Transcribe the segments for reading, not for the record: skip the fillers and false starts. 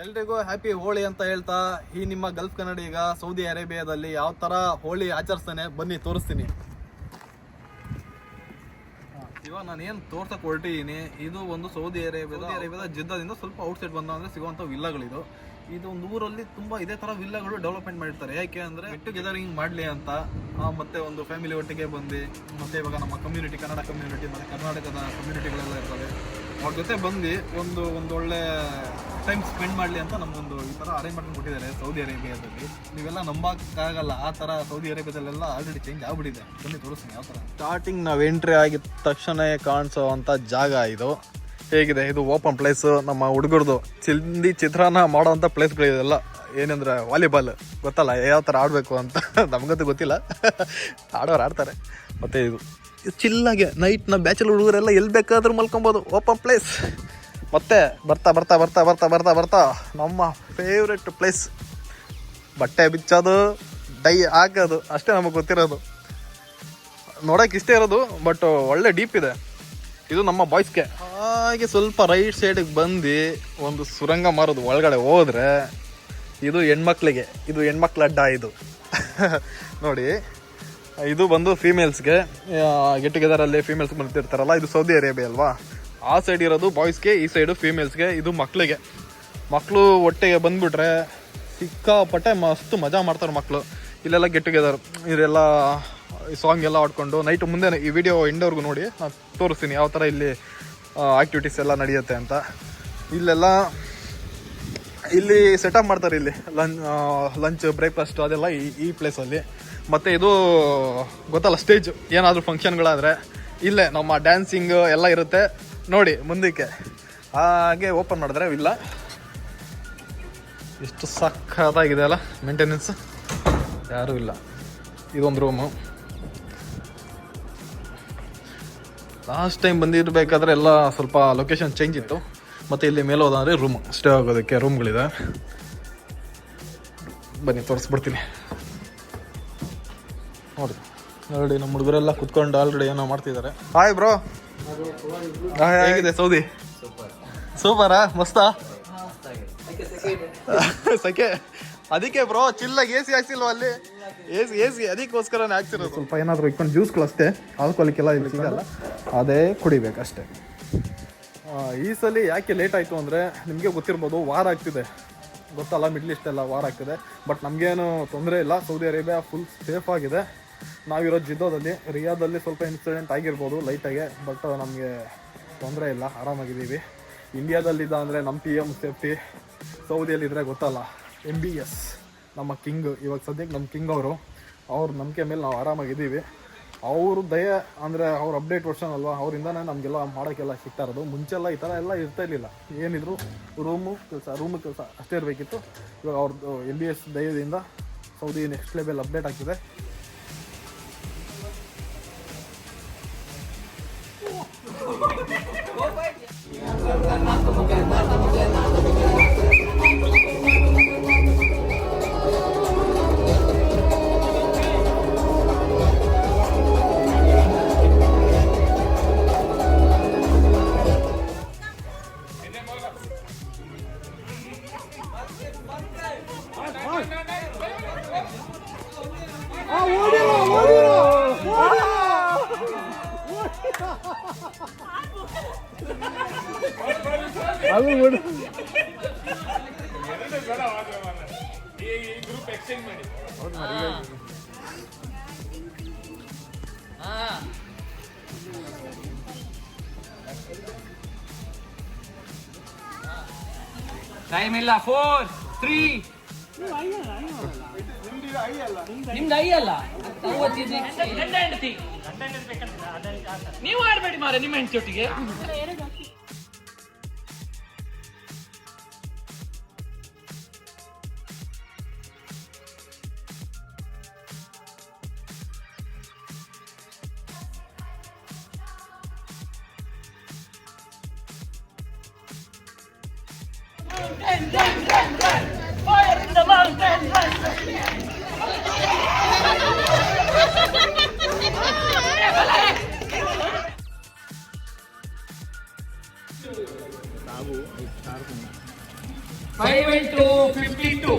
ಎಲ್ರಿಗೂ ಹ್ಯಾಪಿ ಹೋಳಿ ಅಂತ ಹೇಳ್ತಾ ಈ ನಿಮ್ಮ ಗಲ್ಫ್ ಕನ್ನಡಿಗ ಸೌದಿ ಅರೇಬಿಯಾದಲ್ಲಿ ಯಾವ ತರ ಹೋಳಿ ಆಚರಿಸ್ತಾನೆ ಬನ್ನಿ ತೋರಿಸ್ತೀನಿ. ಇವಾಗ ನಾನು ಏನು ತೋರ್ಸಕ್ ಹೊರಟಿದ್ದೀನಿ, ಇದು ಒಂದು ಸೌದಿ ಅರೇಬಿಯಾದ ಜಿದ್ದಾದಿಂದ ಸ್ವಲ್ಪ ಔಟ್ಸೈಡ್ ಬಂದ್ರೆ ಸಿಗುವಂತ ವಿಲ್ಲಾಗಳಿದು. ಇದು ಒಂದು ಊರಲ್ಲಿ ತುಂಬಾ ಇದೇ ತರ ವಿಲ್ಲಾಗಳು ಡೆವಲಪ್ಮೆಂಟ್ ಮಾಡಿರ್ತಾರೆ. ಯಾಕೆ ಅಂದ್ರೆ ಗೆಟ್ ಟುಗೆದರಿಂಗ್ ಮಾಡ್ಲಿ ಅಂತ, ಮತ್ತೆ ಒಂದು ಫ್ಯಾಮಿಲಿ ಒಟ್ಟಿಗೆ ಬಂದು, ಮತ್ತೆ ಇವಾಗ ನಮ್ಮ ಕಮ್ಯುನಿಟಿ, ಕನ್ನಡ ಕಮ್ಯುನಿಟಿ ಮತ್ತೆ ಕರ್ನಾಟಕದ ಕಮ್ಯುನಿಟಿಗಳೆಲ್ಲ ಇರ್ತವೆ, ಅವ್ರ ಜೊತೆ ಬಂದು ಒಂದು ಒಳ್ಳೆ ಟೈಮ್ ಸ್ಪೆಂಡ್ ಮಾಡಲಿ ಅಂತ ನಮಗೊಂದು ಈ ಥರ ಅರೇಂಜ್ ಮಾಡ್ಕೊಂಡು ಕೊಟ್ಟಿದ್ದಾರೆ ಸೌದಿ ಅರೇಬಿಯಾದಲ್ಲಿ. ನೀವೆಲ್ಲ ನಂಬಕ್ಕಾಗಲ್ಲ, ಆ ಥರ ಸೌದಿ ಅರೇಬಿಯಾದಲ್ಲೆಲ್ಲ ಆಲ್ರೆಡಿ ಚೇಂಜ್ ಆಗ್ಬಿಟ್ಟಿದೆ. ಬನ್ನಿ ತೋರಿಸ್ತೀನಿ ಯಾವ ಥರ. ಸ್ಟಾರ್ಟಿಂಗ್ ನಾವು ಎಂಟ್ರಿ ಆಗಿದ ತಕ್ಷಣ ಕಾಣಿಸೋ ಅಂಥ ಜಾಗ ಇದು. ಹೇಗಿದೆ ಇದು ಓಪನ್ ಪ್ಲೇಸ್, ನಮ್ಮ ಹುಡುಗರದು ಚಿತ್ರಾನ್ನ ಮಾಡೋವಂಥ ಪ್ಲೇಸ್ಗಳಿದೆಲ್ಲ. ಏನಂದ್ರೆ ವಾಲಿಬಾಲ್ ಗೊತ್ತಲ್ಲ ಯಾವ ಥರ ಆಡಬೇಕು ಅಂತ, ನಮಗಂತೂ ಗೊತ್ತಿಲ್ಲ, ಆಡೋರು ಆಡ್ತಾರೆ. ಮತ್ತು ಇದು ಚಿಲ್ಲಾಗೆ ನೈಟ್ನ ಬ್ಯಾಚುಲರ್ ಹುಡುಗರೆಲ್ಲ ಎಲ್ಲಿ ಬೇಕಾದ್ರೂ ಮಲ್ಕೊಬೋದು, ಓಪನ್ ಪ್ಲೇಸ್. ಮತ್ತೆ ಬರ್ತಾ ಬರ್ತಾ ಬರ್ತಾ ಬರ್ತಾ ಬರ್ತಾ ಬರ್ತಾ ನಮ್ಮ ಫೇವ್ರೆಟ್ ಪ್ಲೇಸ್, ಬಟ್ಟೆ ಬಿಚ್ಚೋದು, ಡೈ ಹಾಕೋದು, ಅಷ್ಟೇ ನಮಗೆ ಗೊತ್ತಿರೋದು. ನೋಡೋಕೆ ಇಷ್ಟೇ ಇರೋದು, ಬಟ್ ಒಳ್ಳೆ ಡೀಪ್ ಇದೆ. ಇದು ನಮ್ಮ ಬಾಯ್ಸ್ಗೆ. ಹಾಗೆ ಸ್ವಲ್ಪ ರೈಟ್ ಸೈಡಿಗೆ ಬಂದು ಒಂದು ಸುರಂಗ ಮಾರೋದು ಒಳಗಡೆ ಹೋದ್ರೆ ಇದು ಹೆಣ್ಮಕ್ಳಿಗೆ, ಇದು ಹೆಣ್ಮಕ್ಳ ಅಡ್ಡ ಇದು. ನೋಡಿ, ಇದು ಬಂದು ಫೀಮೇಲ್ಸ್ಗೆ. ಗೆಟ್ ಟುಗೆದರಲ್ಲಿ ಫೀಮೇಲ್ಸ್ ಬರ್ತಿರ್ತಾರಲ್ಲ, ಇದು ಸೌದಿ ಅರೇಬಿಯಾ ಅಲ್ವಾ. ಆ ಸೈಡ್ ಇರೋದು ಬಾಯ್ಸ್ಗೆ, ಈ ಸೈಡು ಫೀಮೇಲ್ಸ್ಗೆ. ಇದು ಮಕ್ಕಳಿಗೆ. ಮಕ್ಕಳು ಒಟ್ಟಿಗೆ ಬಂದುಬಿಟ್ರೆ ಸಿಕ್ಕಾಪಟ್ಟೆ ಮಸ್ತು ಮಜಾ ಮಾಡ್ತಾರೆ ಮಕ್ಕಳು. ಇಲ್ಲೆಲ್ಲ ಗೆಟ್ ಟುಗೆದರ್, ಇದೆಲ್ಲ ಸಾಂಗ್ ಎಲ್ಲ ಆಡ್ಕೊಂಡು ನೈಟ್ ಮುಂದೆ ಈ ವಿಡಿಯೋ ಎಂಡವರೆಗೂ ನೋಡಿ, ನಾನು ತೋರಿಸ್ತೀನಿ ಯಾವ ಥರ ಇಲ್ಲಿ ಆ್ಯಕ್ಟಿವಿಟೀಸ್ ಎಲ್ಲ ನಡೆಯುತ್ತೆ ಅಂತ. ಇಲ್ಲಿ ಸೆಟಪ್ ಮಾಡ್ತಾರೆ, ಇಲ್ಲಿ ಲಂಚ್ ಬ್ರೇಕ್ಫಾಸ್ಟ್ ಅದೆಲ್ಲ ಈ ಪ್ಲೇಸಲ್ಲಿ. ಮತ್ತು ಇದು ಗೊತ್ತಲ್ಲ ಸ್ಟೇಜ್, ಏನಾದರೂ ಫಂಕ್ಷನ್ಗಳಾದರೆ ಇಲ್ಲೇ ನಮ್ಮ ಡ್ಯಾನ್ಸಿಂಗ್ ಎಲ್ಲ ಇರುತ್ತೆ. ನೋಡಿ ಮುಂದಕ್ಕೆ ಹಾಗೆ ಓಪನ್ ಮಾಡಿದ್ರೆ ಇಲ್ಲ, ಎಷ್ಟು ಸಕ್ಕತ್ತಾಗಿದೆ ಅಲ್ಲ. ಮೇಂಟೆನೆನ್ಸ್ ಯಾರೂ ಇಲ್ಲ. ಇದೊಂದು ರೂಮು. ಲಾಸ್ಟ್ ಟೈಮ್ ಬಂದಿರಬೇಕಾದ್ರೆ ಎಲ್ಲ ಸ್ವಲ್ಪ ಲೊಕೇಶನ್ ಚೇಂಜ್ ಇತ್ತು. ಮತ್ತು ಇಲ್ಲಿ ಮೇಲೆ ಹೋದಂದರೆ ರೂಮ್, ಸ್ಟೇ ಆಗೋದಕ್ಕೆ ರೂಮ್ಗಳಿದೆ. ಬನ್ನಿ ತೋರಿಸ್ಬಿಡ್ತೀನಿ. ನೋಡಿ ನಮ್ಮ ಹುಡುಗರೆಲ್ಲ ಕುತ್ಕೊಂಡು ಆಲ್ರೆಡಿ ಏನೋ ಮಾಡ್ತಿದ್ದಾರೆ. ಹಾಯ್ ಬ್ರೋ, ಹೇಗಿದೆ ಸೌದಿ? ಸೂಪರಾ, ಮಸ್ತಾ? ಸೆಕೆ ಅದಕ್ಕೆ ಬ್ರೋ ಚಿಲ್ಲಾಗಿ ಎ ಸಿ ಹಾಕ್ಸಿಲ್ವ ಅಲ್ಲಿ? ಎ ಸಿ ಅದಕ್ಕೋಸ್ಕರನೇ ಹಾಕ್ಸಿರೋದು. ಸ್ವಲ್ಪ ಏನಾದರೂ ಇಟ್ಕೊಂಡು ಜ್ಯೂಸ್ಗಳು ಅಷ್ಟೇ, ಆಲ್ಕೋಲಿಕ್ಕೆಲ್ಲ ಇಲ್ಲಿ ಸಿಗಲ್ಲ, ಅದೇ ಕುಡಿಬೇಕಷ್ಟೇ. ಈ ಸಲ ಯಾಕೆ ಲೇಟ್ ಆಯಿತು ಅಂದರೆ ನಿಮಗೆ ಗೊತ್ತಿರ್ಬೋದು, ವಾರ ಆಗ್ತಿದೆ ಗೊತ್ತಲ್ಲ, ಮಿಡ್ಲ್ ಈಸ್ಟ್ ಎಲ್ಲ ವಾರ ಆಗ್ತಿದೆ. ಬಟ್ ನಮಗೇನು ತೊಂದರೆ ಇಲ್ಲ, ಸೌದಿ ಅರೇಬಿಯಾ ಫುಲ್ ಸೇಫ್ ಆಗಿದೆ. ನಾವಿರೋ ಜಿದ್ದಾದಲ್ಲಿ, ರಿಯಾದಲ್ಲಿ ಸ್ವಲ್ಪ ಇನ್ಸಿಡೆಂಟ್ ಆಗಿರ್ಬೋದು ಲೈಟಾಗೆ, ಬಟ್ ನಮಗೆ ತೊಂದರೆ ಇಲ್ಲ, ಆರಾಮಾಗಿದ್ದೀವಿ. ಇಂಡಿಯಾದಲ್ಲಿದ್ದ ಅಂದರೆ ನಮ್ಮ PM ಸೇಫ್ಟಿ, ಸೌದಿಯಲ್ಲಿದ್ದರೆ ಗೊತ್ತಲ್ಲ MBS ನಮ್ಮ ಕಿಂಗ್. ಇವಾಗ ಸದ್ಯಕ್ಕೆ ನಮ್ಮ ಕಿಂಗ್ ಅವ್ರ ನಂಬಿಕೆ ಮೇಲೆ ನಾವು ಆರಾಮಾಗಿದ್ದೀವಿ. ಅವರು ದಯ ಅಂದರೆ ಅವ್ರ ಅಪ್ಡೇಟ್ ವರ್ಷನ್ ಅಲ್ವಾ, ಅವರಿಂದನೇ ನಮಗೆಲ್ಲ ಮಾಡೋಕ್ಕೆಲ್ಲ ಸಿಗ್ತಾ ಇರೋದು. ಮುಂಚೆಲ್ಲ ಈ ಥರ ಎಲ್ಲ ಇರ್ತಾ ಇರಲಿಲ್ಲ. ಏನಿದ್ರು ರೂಮು ಕೆಲಸ ಅಷ್ಟೇ ಇರಬೇಕಿತ್ತು. ಇವಾಗ ಅವ್ರದ್ದು MBS ದಯದಿಂದ ಸೌದಿ ನೆಕ್ಸ್ಟ್ ಲೆವೆಲ್ ಅಪ್ಡೇಟ್ ಆಗ್ತಿದೆ. ಟೈಮ್ ಇಲ್ಲ. 4, 3 ನಿಮ್ದು ಐ ಅಲ್ಲ, ನೀವು ಆಡ್ಬೇಡಿ ಮಾರೆ ನಿಮ್ಮ ಹೆಂಡತಿಯೊಟ್ಟಿಗೆ. Fire in the mountain! ನಾವು 5 star 5 and 2 52.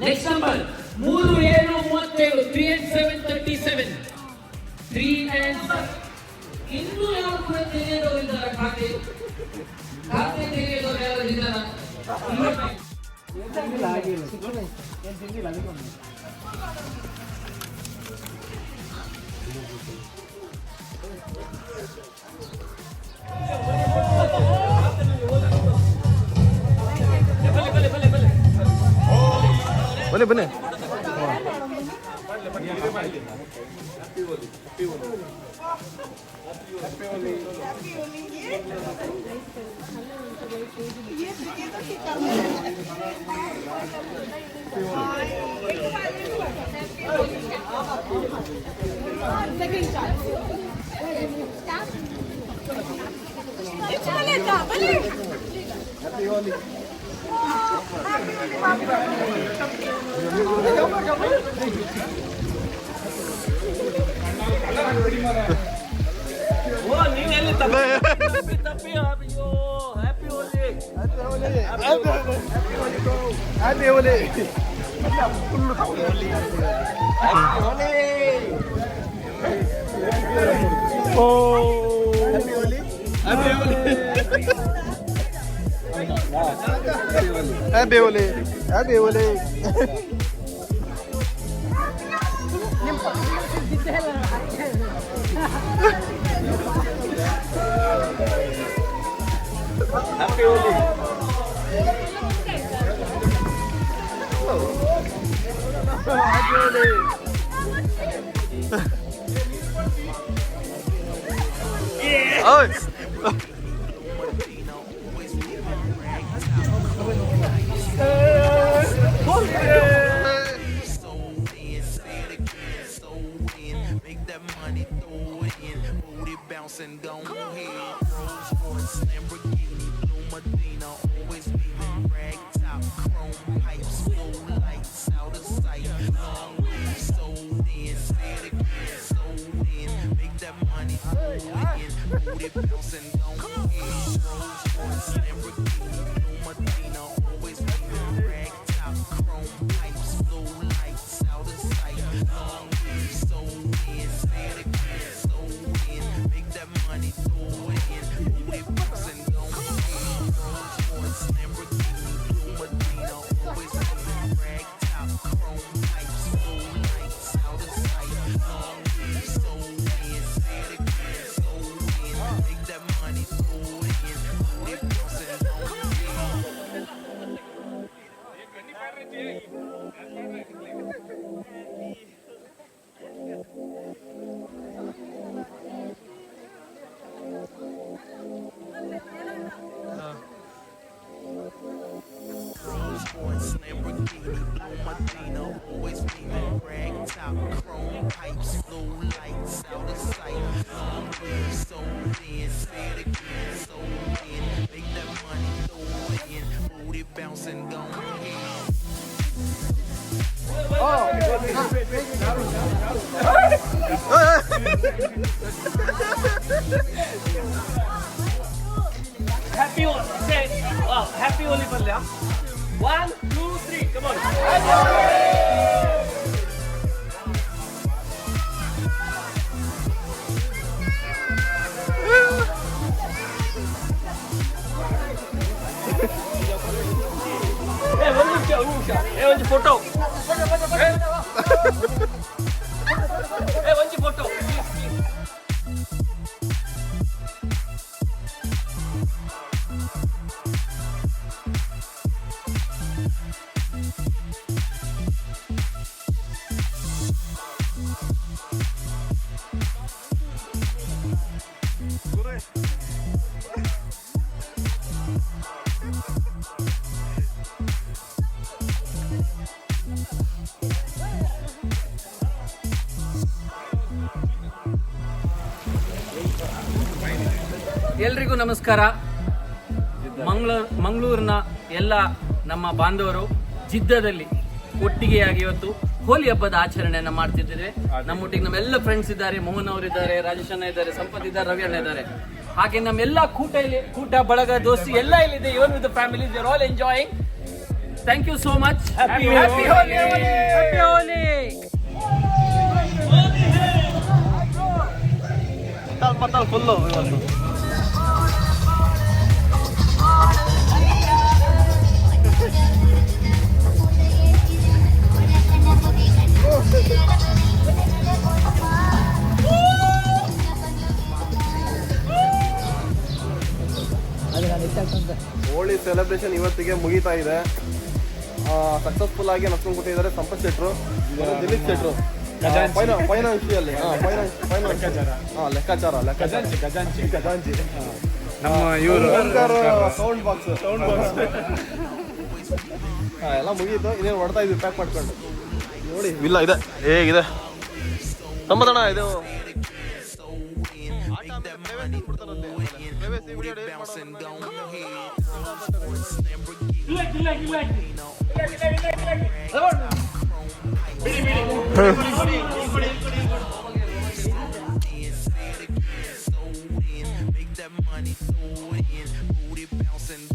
Next number 3 7 37 3 and 7 37. 3 and 7. ಇನ್ನೂ ಯಾರು ಕೂಡ ತೆಗೆಯೋರು ಇದ್ದಾರೆ ಖಾತೆ ತೆಗೆಯೋರು ಯಾರು ಇದ್ದಾರೆ ಬನ್ನಿ Happy Holi. And go ahead, Rolls Royce, Lamborghini, Blue Medina, always beaming, rag top, chrome pipes, blue lights, out of sight, long weed, sold in, say it again, sold in, make that money, throw it in, booty bounce and go ahead, Rolls Royce, Lamborghini, Blue Medina, always beaming, rag top, chrome pipes, blue lights, out of sight, long weed, sold in, say it again, sold in, make that money, throw it in, booty bounce and go ahead, Rolls Royce, Lamborghini, Blue Medina, always beaming, rag top, chrome pipes, blue lights, out of sight, long weed, sold in, say it again, sold in, make that money, throw it in, booty bounce and go ahead. Rolls Royce, Lamborghini, Blue Medina, always beaming, rag top, chrome pipes, blue lights, out of sight, long weed, sold in, say it again, sold in, make that money, throw it in, booty bounce and go ahead. Happy Holi. Say, wow, Happy Holi ಬರಲಿ 1 2 3 come on. ಒಂದು photo ಒಂದು photo ಎಲ್ರಿಗೂ ನಮಸ್ಕಾರ. ಮಂಗಳೂರಿನ ಎಲ್ಲ ನಮ್ಮ ಬಾಂಧವರು ಜಿದ್ದಾದಲ್ಲಿ ಒಟ್ಟಿಗೆಯಾಗಿ ಇವತ್ತು ಹೋಲಿ ಹಬ್ಬದ ಆಚರಣೆಯನ್ನ ಮಾಡ್ತಿದ್ದೇವೆ. ನಮ್ಮೊಟ್ಟಿಗೆ ನಮ್ಮೆಲ್ಲ ಫ್ರೆಂಡ್ಸ್ ಇದ್ದಾರೆ, ಮೋಹನ್ ಅವರು ಇದ್ದಾರೆ, ರಾಜೇಶ್ ಅಣ್ಣ ಇದ್ದಾರೆ, ಸಂಪತ್ ಇದ್ದಾರೆ, ರವಿ ಅಣ್ಣ ಇದ್ದಾರೆ. ಹಾಗೆ ನಮ್ಮೆಲ್ಲ ಕೂಟ ಬಳಗ ದೋಸ್ತಿ ಎಲ್ಲ ಇಲ್ಲಿದೆ. Even with family they are all enjoying. Thank you so much. Happy Holi. ಪತ್ತಾಲ್ ಫುಲ್ಲು ಇವತ್ತು. ಹೋಳಿ ಸೆಲೆಬ್ರೇಷನ್ ಇವತ್ತಿಗೆ ಮುಗಿತಾ ಇದೆ. ಸಕ್ಸಸ್ಫುಲ್ ಆಗಿ ನಡ್ಕೊಂಡು ಕೊಟ್ಟಿದ್ದಾರೆ ಸಂಪತ್ ಶೆಟ್ರು, ದಿಲೀಪ್ ಶೆಟ್ರು. ಫೈನಾನ್ಷಿಯಲ್ ಲೆಕ್ಕಾಚಾರ ಖಜಾಂಚಿ ನಮ್ಮ ಇವರು ಸೌಂಡ್ ಬಾಕ್ಸ್ ಎಲ್ಲ ಮುಗೀತು. ಇನ್ನೇನು ಹೊಡ್ತಾ ಇದ್ವಿ ಪ್ಯಾಕ್ ಮಾಡ್ಕೊಂಡು. ನೋಡಿ ಇಲ್ಲ ಇದೆ ಹೇಗಿದೆ ಸಂಬಂಧಣ ಇದು. bouncing, go ahead.